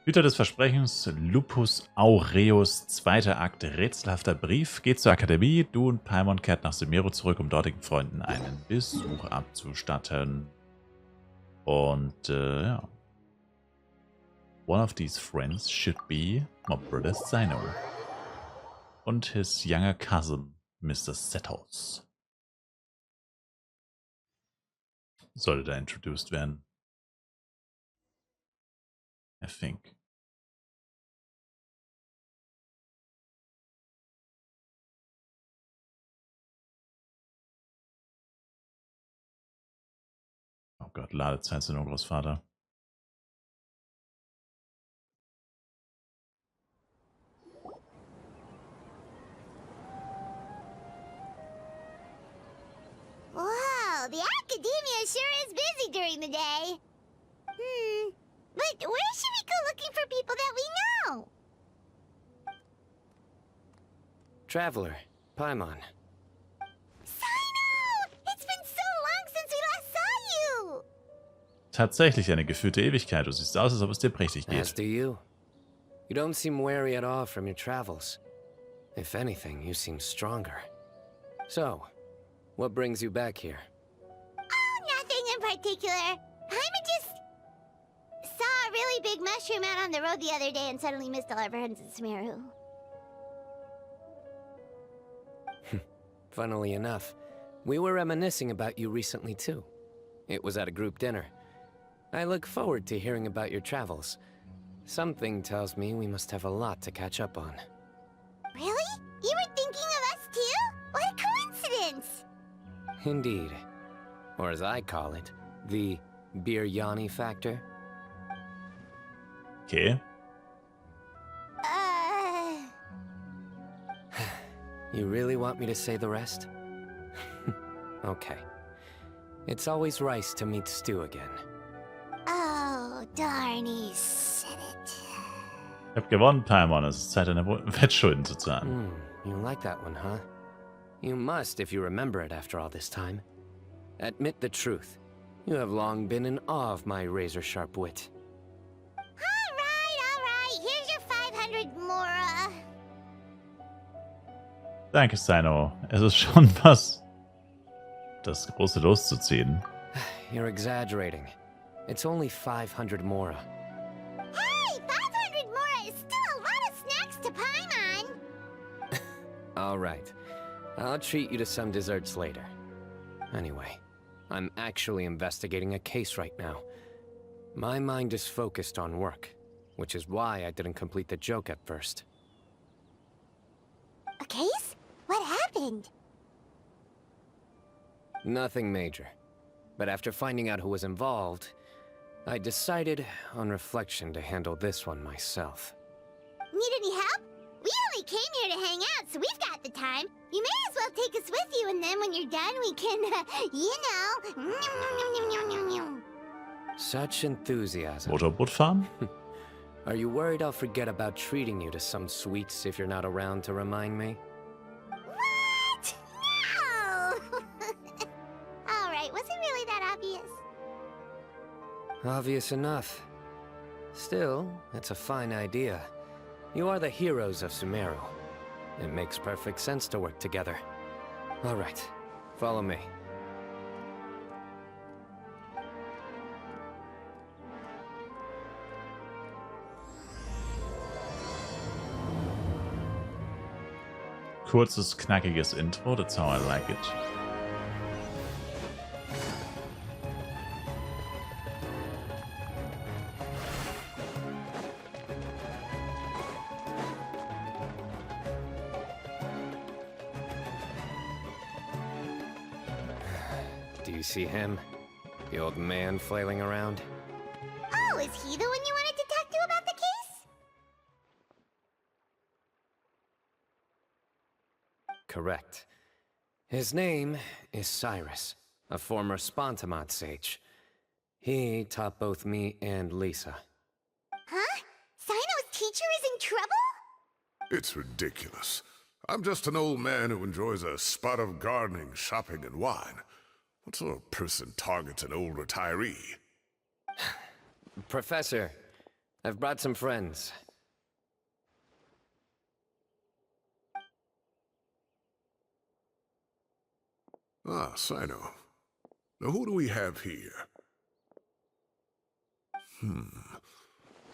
Hüter des Versprechens, Lupus, Aureus, zweiter Akt, Rätselhafter Brief, geht zur Akademie, du und Paimon kehrt nach Sumeru zurück, um dortigen Freunden einen Besuch abzustatten. Und, ja. One of these friends should be my brother Cyno. Und his younger cousin, Mr. Setos. Sollte da introduced werden. I think. Oh Gott, Ladezeit sind nur Großvater. Wow, the academia sure is busy during the day. But where should we go looking for people that we know? Traveler, Paimon. Cyno! It's been so long since we last saw you! Tatsächlich eine gefühlte Ewigkeit. Du siehst aus, als ob es dir prächtig As geht. do you. You don't seem weary at all from your travels. If anything, you seem stronger. So, what brings you back here? Oh, nothing in particular. Paimon just saw a really big mushroom out on the road the other day and suddenly missed all our friends in Sumeru. Funnily enough, we were reminiscing about you recently too. It was at a group dinner. I look forward to hearing about your travels. Something tells me we must have a lot to catch up on. Really? You were thinking of us too? What a coincidence! Indeed. Or as I call it, the Biryani factor. Okay. You really want me to say the rest? Okay. It's always rice to meet stew again. Oh, darn, he said it. Ich hab gewonnen, Paimon. Es ist Zeit, deine Wettschulden zu zahlen. You like that one, huh? You must if you remember it after all this time. Admit the truth. You have long been in awe of my razor-sharp wit. All right. Here's your 500 Mora. Danke, Cyno. Es ist schon was, das große loszuziehen. You're exaggerating. It's only 500 Mora. Hey, 500 Mora is still a lot of snacks to Paimon. All right. I'll treat you to some desserts later. Anyway, I'm actually investigating a case right now. My mind is focused on work, which is why I didn't complete the joke at first. A case? What happened? Nothing major. But after finding out who was involved, I decided, on reflection, to handle this one myself. Need any help? We only came here to hang out, so we've got the time. You may as well take us with you, and then when you're done, we can, you know... Such enthusiasm. Motorboot fahren? Are you worried I'll forget about treating you to some sweets if you're not around to remind me? What? No! All right, was it really that obvious? Obvious enough. Still, it's a fine idea. You are the heroes of Sumeru. It makes perfect sense to work together. All right, follow me. Kurzes, knackiges Intro. That's how I like it. Do you see him? The old man flailing around? Oh, is he the one you wanted to talk to about the case? Correct. His name is Cyrus, a former Spontamod sage. He taught both me and Lisa. Huh? Cyno's teacher is in trouble? It's ridiculous. I'm just an old man who enjoys a spot of gardening, shopping, and wine. What sort of person targets an old retiree? Professor, I've brought some friends. Ah, Cyno. Now who do we have here?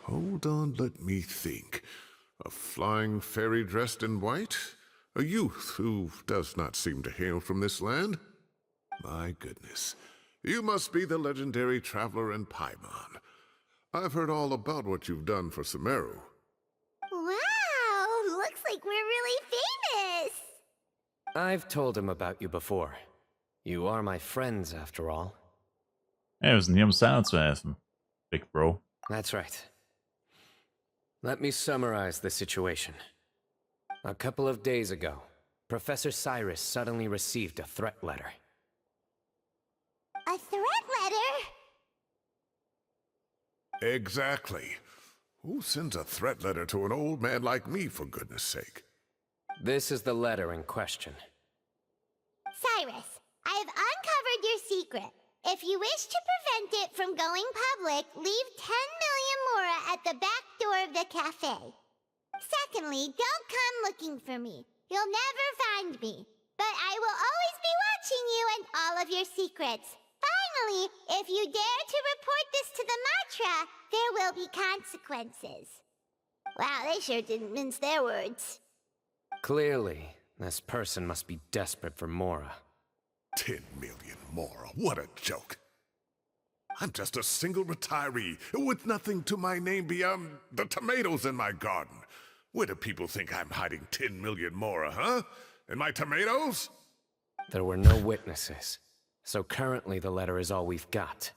Hold on, let me think. A flying fairy dressed in white? A youth who does not seem to hail from this land? My goodness. You must be the legendary traveler in Paimon. I've heard all about what you've done for Sumeru. Wow, looks like we're really famous. I've told him about you before. You are my friends, after all. Hey, wir sind hier, um Cyno zu helfen. Big Bro. That's right. Let me summarize the situation. A couple of days ago, Professor Cyrus suddenly received a threat letter. A threat letter? Exactly. Who sends a threat letter to an old man like me, for goodness sake? This is the letter in question. Cyrus, I have uncovered your secret. If you wish to prevent it from going public, leave 10 million mora at the back door of the cafe. Secondly, don't come looking for me. You'll never find me. But I will always be watching you and all of your secrets. Finally, if you dare to report this to the Matra, there will be consequences. Wow, they sure didn't mince their words. Clearly, this person must be desperate for mora. 10 million mora, what a joke. I'm just a single retiree with nothing to my name beyond the tomatoes in my garden. Where do people think I'm hiding 10 million mora, huh? In my tomatoes? There were no witnesses, so currently the letter is all we've got.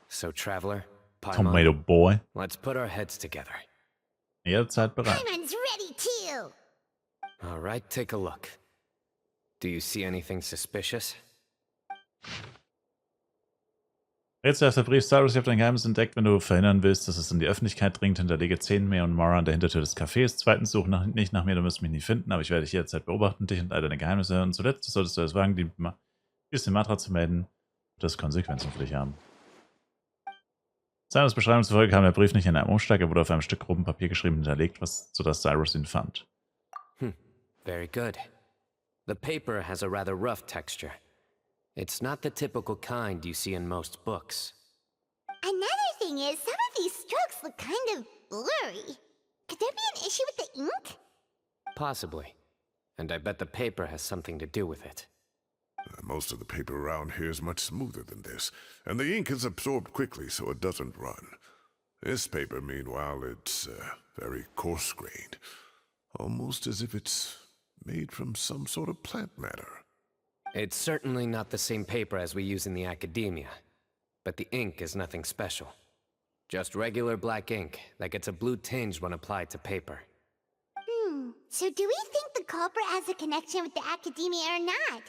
So, Traveler, Tomato Paimon, Boy. let's put our heads together. Jederzeit bereit. Paimon's ready too. All right, take a look. Do you see anything suspicious? Rätselhafter Brief, Cyrus, ich habe dein Geheimnis entdeckt. Wenn du verhindern willst, dass es in die Öffentlichkeit dringt, hinterlege 10 Millionen Mora an der Hintertür des Cafés. Zweitens, suche nicht nach mir, du wirst mich nie finden, aber ich werde dich jederzeit beobachten, dich und all deine Geheimnisse. Und zuletzt solltest du es wagen, die Matra zu melden, das Konsequenzen für dich haben. Cyrus' Beschreibung zufolge kam der Brief nicht in einem Umschlag, er wurde auf einem Stück grobem Papier geschrieben hinterlegt, sodass Cyrus ihn fand. Very good. The paper has a rather rough texture. It's not the typical kind you see in most books. Another thing is, some of these strokes look kind of blurry. Could there be an issue with the ink? Possibly. And I bet the paper has something to do with it. Most of the paper around here is much smoother than this, and the ink is absorbed quickly so it doesn't run. This paper, meanwhile, it's very coarse-grained, almost as if it's made from some sort of plant matter. It's certainly not the same paper as we use in the academia, but the ink is nothing special. Just regular black ink that gets a blue tinge when applied to paper. So do we think the culprit has a connection with the academia or not?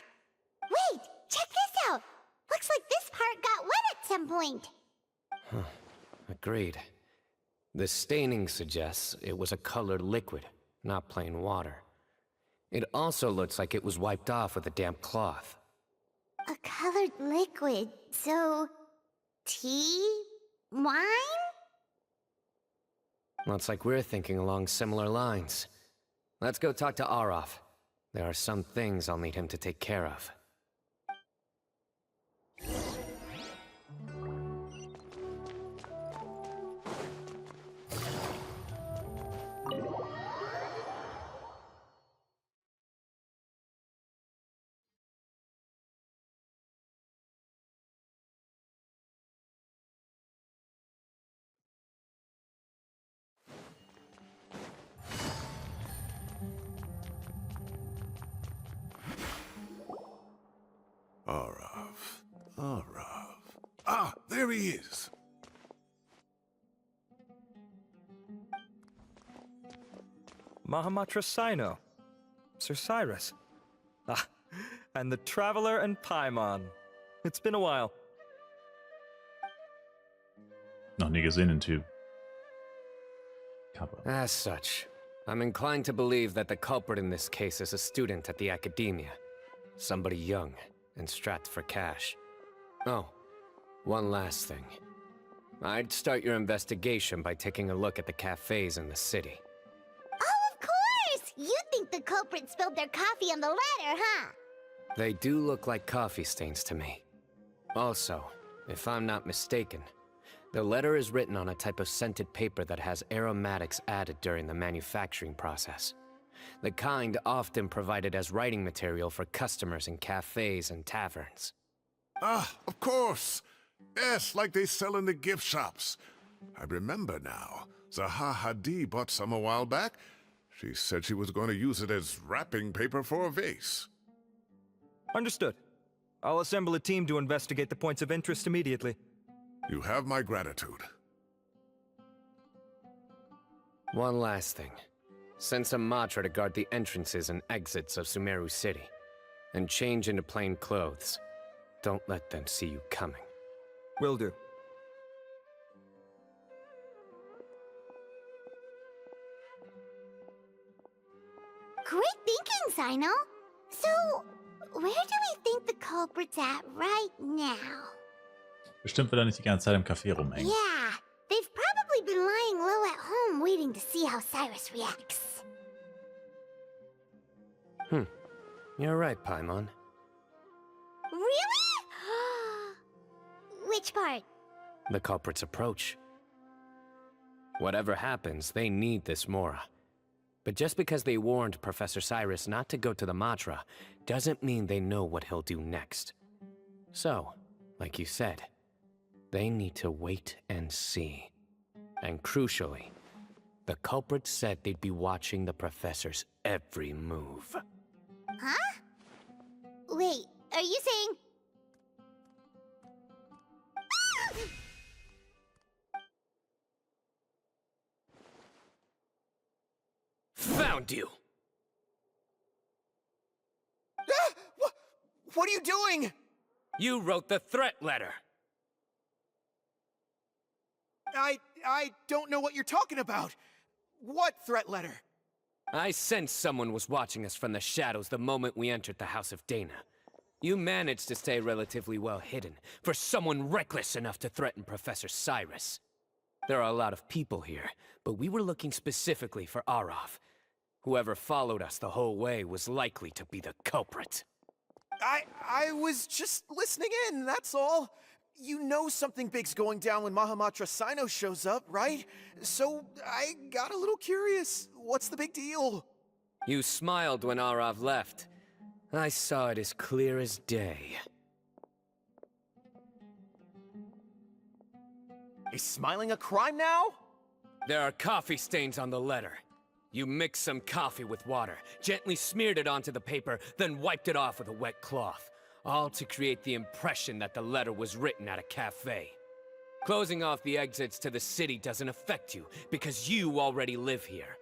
Wait, check this out! Looks like this part got wet at some point. Agreed. The staining suggests it was a colored liquid, not plain water. It also looks like it was wiped off with a damp cloth. A colored liquid, so... tea? Wine? Looks like we're thinking along similar lines. Let's go talk to Aureus. There are some things I'll need him to take care of. Aureus. Ah, there he is. Mahamatra Cyno. Sir Cyrus. Ah, and the Traveler and Paimon. It's been a while. Noch nie gesehen, den Typ. Kappa. As such, I'm inclined to believe that the culprit in this case is a student at the academia. Somebody young and strapped for cash. Oh, one last thing. I'd start your investigation by taking a look at the cafes in the city. Oh, of course! You think the culprit spilled their coffee on the ladder, huh? They do look like coffee stains to me. Also, if I'm not mistaken, the letter is written on a type of scented paper that has aromatics added during the manufacturing process. The kind often provided as writing material for customers in cafes and taverns. Ah, of course. Yes, like they sell in the gift shops. I remember now. Zaha Hadid bought some a while back. She said she was going to use it as wrapping paper for a vase. Understood. I'll assemble a team to investigate the points of interest immediately. You have my gratitude. One last thing. Send some Matra to guard the entrances and exits of Sumeru City. And change into plain clothes. Don't let them see you coming. Will do. Great thinking, Cyno. So, where do we think the culprit's at right now? Bestimmt will er nicht die ganze Zeit im Café rumhängen. Yeah, they've probably been lying low at home waiting to see how Cyrus reacts. You're right, Paimon. Really? Which part? The culprit's approach. Whatever happens, they need this Mora. But just because they warned Professor Cyrus not to go to the Matra, doesn't mean they know what he'll do next. So, like you said, they need to wait and see. And crucially, the culprit said they'd be watching the Professor's every move. Huh? Wait, are you saying... Found you! What are you doing? You wrote the threat letter! I don't know what you're talking about. What threat letter? I sensed someone was watching us from the shadows the moment we entered the House of Dana. You managed to stay relatively well hidden for someone reckless enough to threaten Professor Cyrus. There are a lot of people here, but we were looking specifically for Arav. Whoever followed us the whole way was likely to be the culprit. I was just listening in, that's all. You know something big's going down when Mahamatra Cyno shows up, right? So I got a little curious. What's the big deal? You smiled when Arav left. I saw it as clear as day. Is smiling a crime now? There are coffee stains on the letter. You mixed some coffee with water, gently smeared it onto the paper, then wiped it off with a wet cloth. All to create the impression that the letter was written at a cafe. Closing off the exits to the city doesn't affect you, because you already live here.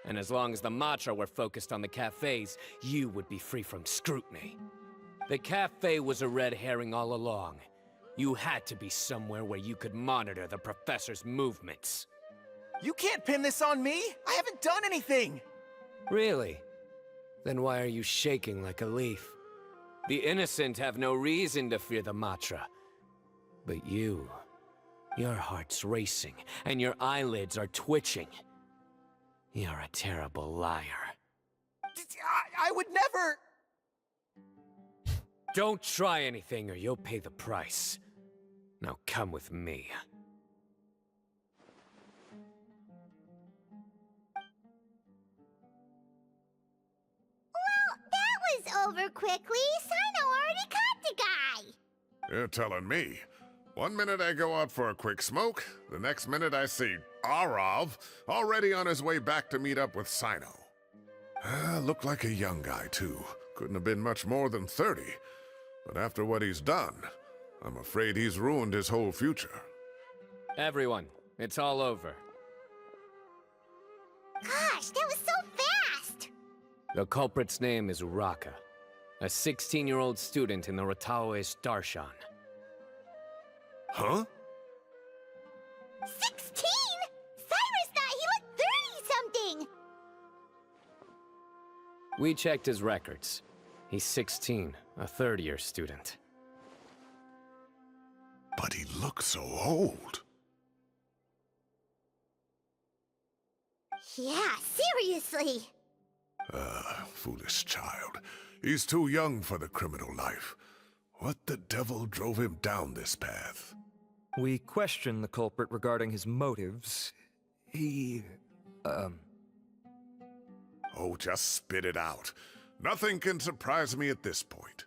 And as long as the Matra were focused on the cafes, you would be free from scrutiny. The cafe was a red herring all along. You had to be somewhere where you could monitor the Professor's movements. You can't pin this on me! I haven't done anything! Really? Then why are you shaking like a leaf? The innocent have no reason to fear the Matra. But you... your heart's racing, and your eyelids are twitching. You're a terrible liar. I would never... Don't try anything or you'll pay the price. Now come with me. Over quickly, Cyno already caught the guy! You're telling me. One minute I go out for a quick smoke, the next minute I see Arav already on his way back to meet up with Cyno. Looked like a young guy, too. Couldn't have been much more than 30. But after what he's done, I'm afraid he's ruined his whole future. Everyone, it's all over. Gosh, that was so fast! The culprit's name is Uraka, a 16-year-old student in the Aureus Darshan. Huh? 16?! Cyrus thought he looked 30-something! We checked his records. He's 16, a third-year student. But he looks so old. Yeah, seriously. Foolish child. He's too young for the criminal life. What the devil drove him down this path? We questioned the culprit regarding his motives. He... Oh, just spit it out. Nothing can surprise me at this point.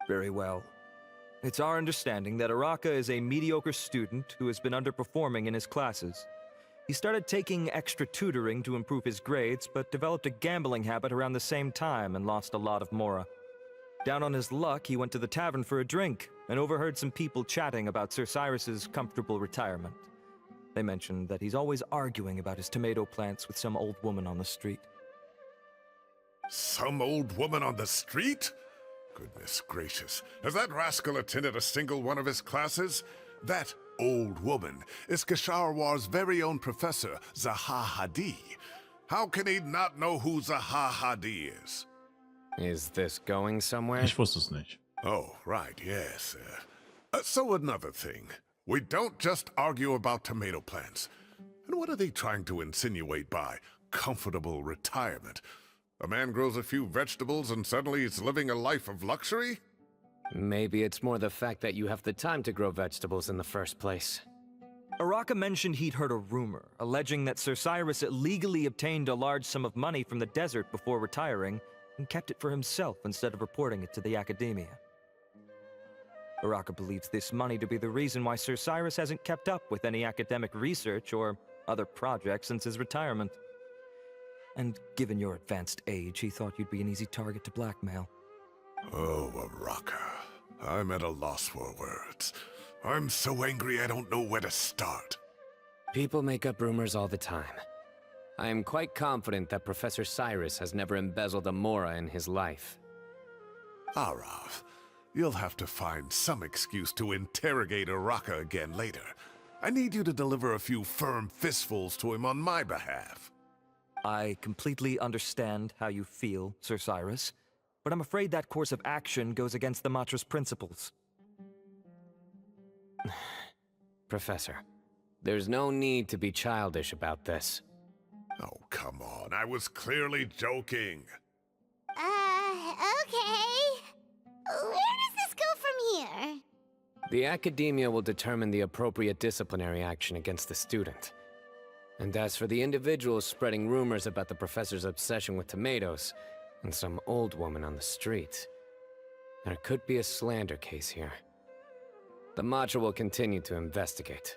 Very well. It's our understanding that Araka is a mediocre student who has been underperforming in his classes. He started taking extra tutoring to improve his grades, but developed a gambling habit around the same time and lost a lot of mora. Down on his luck, he went to the tavern for a drink and overheard some people chatting about Sir Cyrus's comfortable retirement. They mentioned that he's always arguing about his tomato plants with some old woman on the street. Some old woman on the street? Goodness gracious. Has that rascal attended a single one of his classes? That old woman is Kasharwar's very own professor, Zaha Hadi. How can he not know who Zaha Hadi is? Is this going somewhere? Ich wusste es nicht. Oh, right, yes. So another thing. We don't just argue about tomato plants. And what are they trying to insinuate by comfortable retirement? A man grows a few vegetables and suddenly he's living a life of luxury? Maybe it's more the fact that you have the time to grow vegetables in the first place. Araka mentioned he'd heard a rumor, alleging that Sir Cyrus illegally obtained a large sum of money from the desert before retiring, and kept it for himself instead of reporting it to the academia. Araka believes this money to be the reason why Sir Cyrus hasn't kept up with any academic research or other projects since his retirement. And given your advanced age, he thought you'd be an easy target to blackmail. Oh, Araka. I'm at a loss for words. I'm so angry I don't know where to start. People make up rumors all the time. I am quite confident that Professor Cyrus has never embezzled a mora in his life. Arav, you'll have to find some excuse to interrogate Araka again later. I need you to deliver a few firm fistfuls to him on my behalf. I completely understand how you feel, Sir Cyrus, but I'm afraid that course of action goes against the Matra's principles. Professor, there's no need to be childish about this. Oh, come on. I was clearly joking. Okay. Where does this go from here? The academia will determine the appropriate disciplinary action against the student. And as for the individuals spreading rumors about the professor's obsession with tomatoes and some old woman on the street, there could be a slander case here. The Matra will continue to investigate.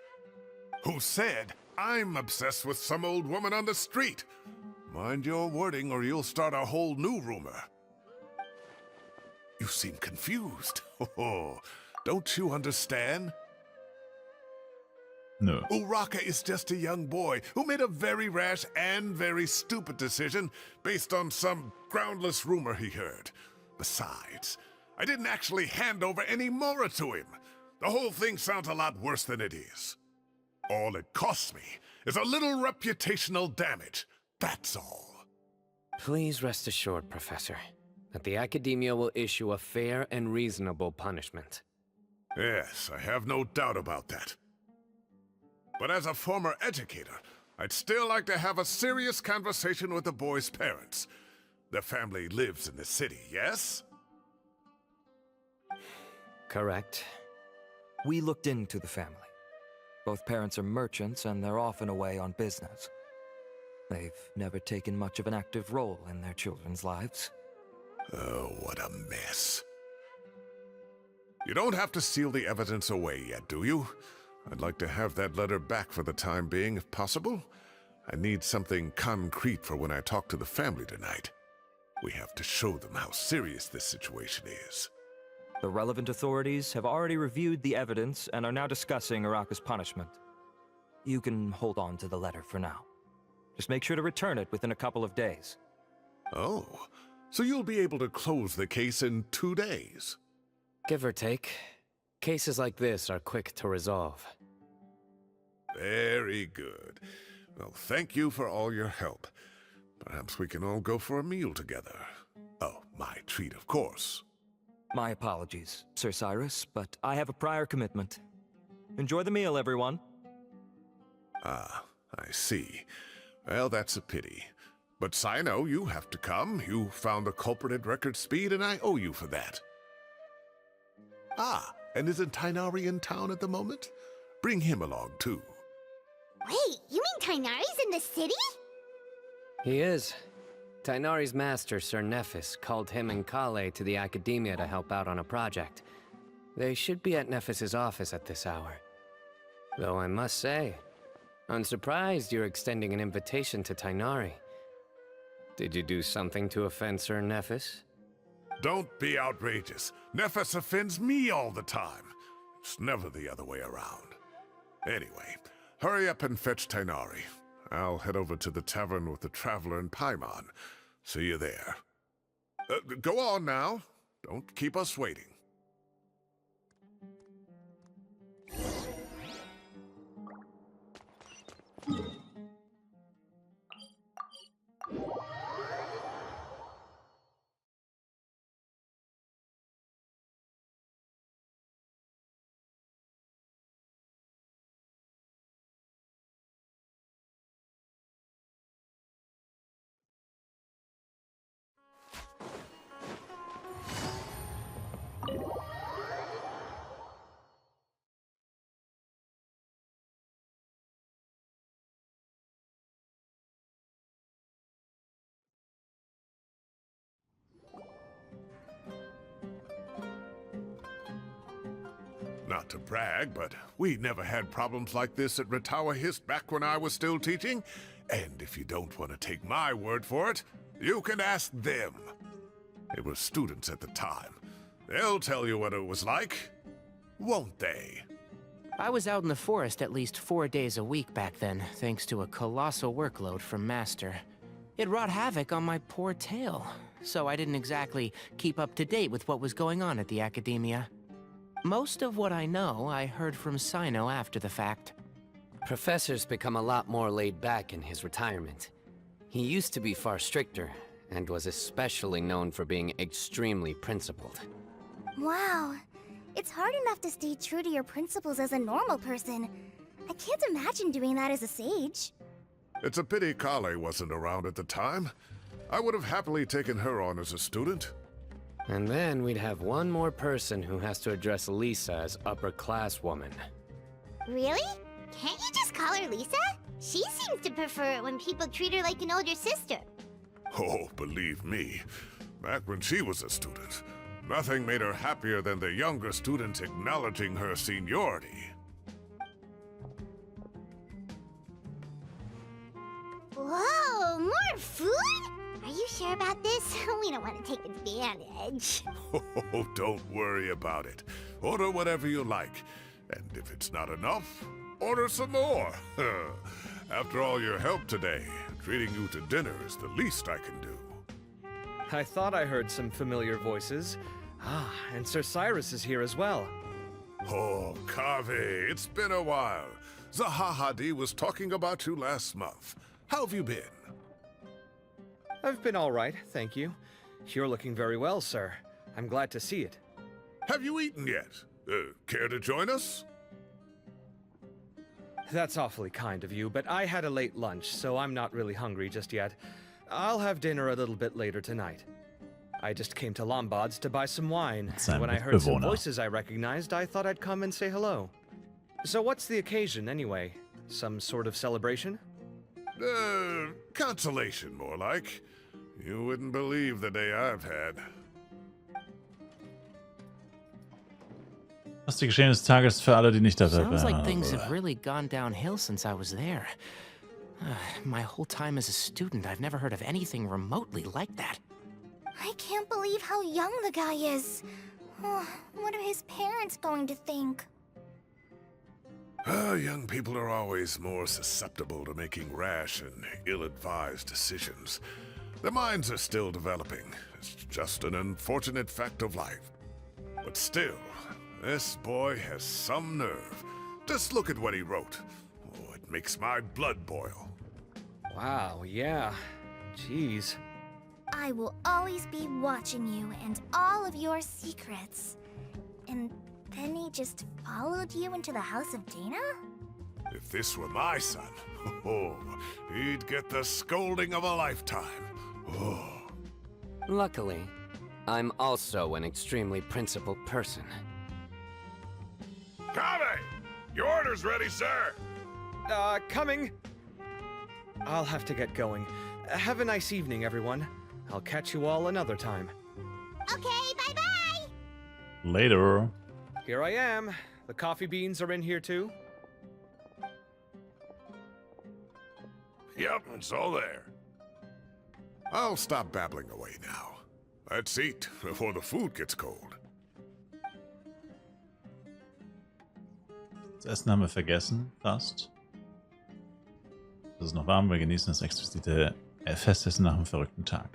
Who said I'm obsessed with some old woman on the street? Mind your wording or you'll start a whole new rumor. You seem confused. Oh, don't you understand? Nö. Uraka is just a young boy who made a very rash and very stupid decision based on some groundless rumor he heard. Besides, I didn't actually hand over any mora to him. The whole thing sounds a lot worse than it is. All it costs me is a little reputational damage. That's all. Please rest assured, Professor, that the academia will issue a fair and reasonable punishment. Yes, I have no doubt about that. But as a former educator, I'd still like to have a serious conversation with the boy's parents. Their family lives in the city, yes? Correct. We looked into the family. Both parents are merchants and they're often away on business. They've never taken much of an active role in their children's lives. Oh, what a mess. You don't have to seal the evidence away yet, do you? I'd like to have that letter back for the time being, if possible. I need something concrete for when I talk to the family tonight. We have to show them how serious this situation is. The relevant authorities have already reviewed the evidence and are now discussing Araka's punishment. You can hold on to the letter for now. Just make sure to return it within a couple of days. Oh, so you'll be able to close the case in 2 days? Give or take. Cases like this are quick to resolve. Very good. Well, thank you for all your help. Perhaps we can all go for a meal together. Oh, my treat, of course. My apologies, Sir Cyrus, but I have a prior commitment. Enjoy the meal, everyone. Ah, I see. Well, that's a pity. But Cyno, you have to come. You found the culprit at record speed, and I owe you for that. Ah, and isn't Tighnari in town at the moment? Bring him along, too. Wait, you mean Tighnari's in the city? He is. Tighnari's master, Sir Nephis, called him and Kale to the Academia to help out on a project. They should be at Nephis's office at this hour. Though I must say, I'm surprised you're extending an invitation to Tighnari. Did you do something to offend Sir Nephis? Don't be outrageous. Nephis offends me all the time. It's never the other way around. Anyway, hurry up and fetch Tighnari. I'll head over to the tavern with the Traveler and Paimon. See you there. Go on now. Don't keep us waiting. Not to brag, but we never had problems like this at Ratawa Hist back when I was still teaching. And if you don't want to take my word for it, you can ask them. They were students at the time. They'll tell you what it was like, won't they? I was out in the forest at least 4 days a week back then, thanks to a colossal workload from Master. It wrought havoc on my poor tail, so I didn't exactly keep up to date with what was going on at the Academia. Most of what I know, I heard from Cyno after the fact. Professor's become a lot more laid back in his retirement. He used to be far stricter, and was especially known for being extremely principled. Wow. It's hard enough to stay true to your principles as a normal person. I can't imagine doing that as a sage. It's a pity Kale wasn't around at the time. I would have happily taken her on as a student. And then we'd have one more person who has to address Lisa as upper-class woman. Really? Can't you just call her Lisa? She seems to prefer it when people treat her like an older sister. Oh, believe me, back when she was a student, nothing made her happier than the younger students acknowledging her seniority. Whoa, more food? Are you sure about this? We don't want to take advantage. Oh, don't worry about it. Order whatever you like. And if it's not enough, order some more. After all your help today, treating you to dinner is the least I can do. I thought I heard some familiar voices. Ah, and Sir Cyrus is here as well. Oh, Kave, it's been a while. Zahahadi was talking about you last month. How have you been? I've been all right, thank you. You're looking very well, sir. I'm glad to see it. Have you eaten yet? Care to join us? That's awfully kind of you, but I had a late lunch, so I'm not really hungry just yet. I'll have dinner a little bit later tonight. I just came to Lombard's to buy some wine. When I heard some voices I recognized, I thought I'd come and say hello. So what's the occasion, anyway? Some sort of celebration? Consolation, more like. You wouldn't believe the day I've had. Was die Geschehen des Tages für alle, die nicht dabei waren. Sounds like things have really gone downhill since I was there. My whole time as a student, I've never heard of anything remotely like that. I can't believe how young the guy is. What are his parents going to think? Young people are always more susceptible to making rash and ill-advised decisions. Their minds are still developing. It's just an unfortunate fact of life. But still, this boy has some nerve. Just look at what he wrote. Oh, it makes my blood boil. Wow, yeah. Jeez. I will always be watching you and all of your secrets. And then he just followed you into the house of Dana? If this were my son, Oh, he'd get the scolding of a lifetime. Oh. Luckily, I'm also an extremely principled person. Kave! Your order's ready, sir! Coming. I'll have to get going. Have a nice evening, everyone. I'll catch you all another time. Okay, bye-bye! Later. Here I am. The coffee beans are in here too. Yep, it's all there. I'll stop babbling away now. Let's eat before the food gets cold. Das Essen haben wir vergessen, fast. Es ist noch warm, wir genießen das explizite Festessen nach einem verrückten Tag.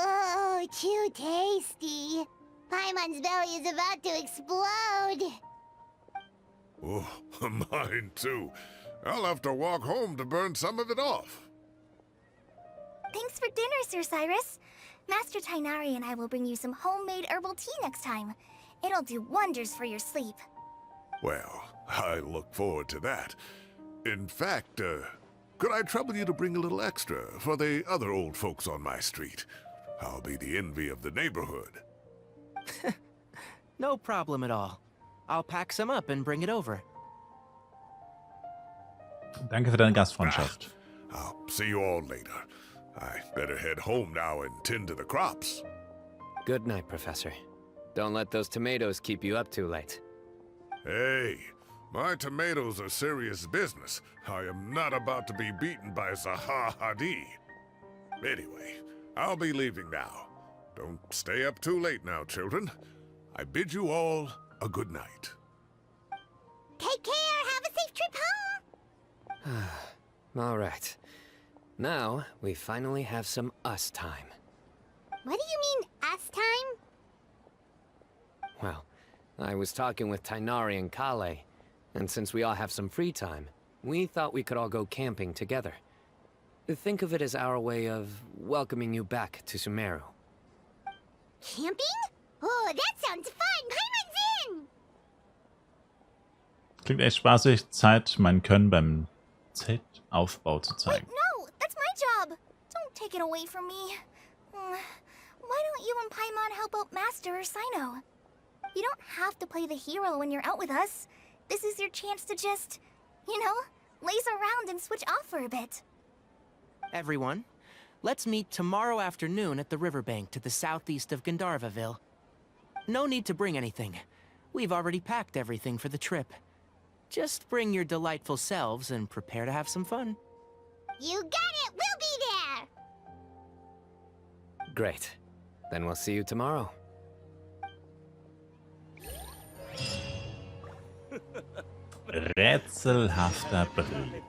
Oh, too tasty. Paimon's belly is about to explode. Oh, mine too. I'll have to walk home to burn some of it off. Thanks for dinner, Sir Cyrus. Master Tighnari and I will bring you some homemade herbal tea next time. It'll do wonders for your sleep. Well, I look forward to that. In fact, could I trouble you to bring a little extra for the other old folks on my street? I'll be the envy of the neighborhood. No problem at all. I'll pack some up and bring it over. Danke für deine Gastfreundschaft. I'll see you all later. I better head home now and tend to the crops. Good night, Professor. Don't let those tomatoes keep you up too late. Hey, my tomatoes are serious business. I am not about to be beaten by Zaha Hadi. Anyway, I'll be leaving now. Don't stay up too late now, children. I bid you all a good night. Take care, have a safe trip home! All right. Now, we finally have some us time. What do you mean, us time? Well, I was talking with Tighnari and Kale, and since we all have some free time, we thought we could all go camping together. Think of it as our way of welcoming you back to Sumeru. Camping? Oh, that sounds fun! Paimon's in! Klingt echt spaßig. Zeit, mein Können beim Zeltaufbau zu Wait, zeigen. no! That's my job! Don't take it away from me. Why don't you and Paimon help out Master or Cyno? You don't have to play the hero when you're out with us. This is your chance to just, you know, laze around and switch off for a bit. Everyone, let's meet tomorrow afternoon at the riverbank to the southeast of Gandharvaville. No need to bring anything. We've already packed everything for the trip. Just bring your delightful selves and prepare to have some fun. You got it! We'll be there! Great. Then we'll see you tomorrow. Rätselhafter Brief.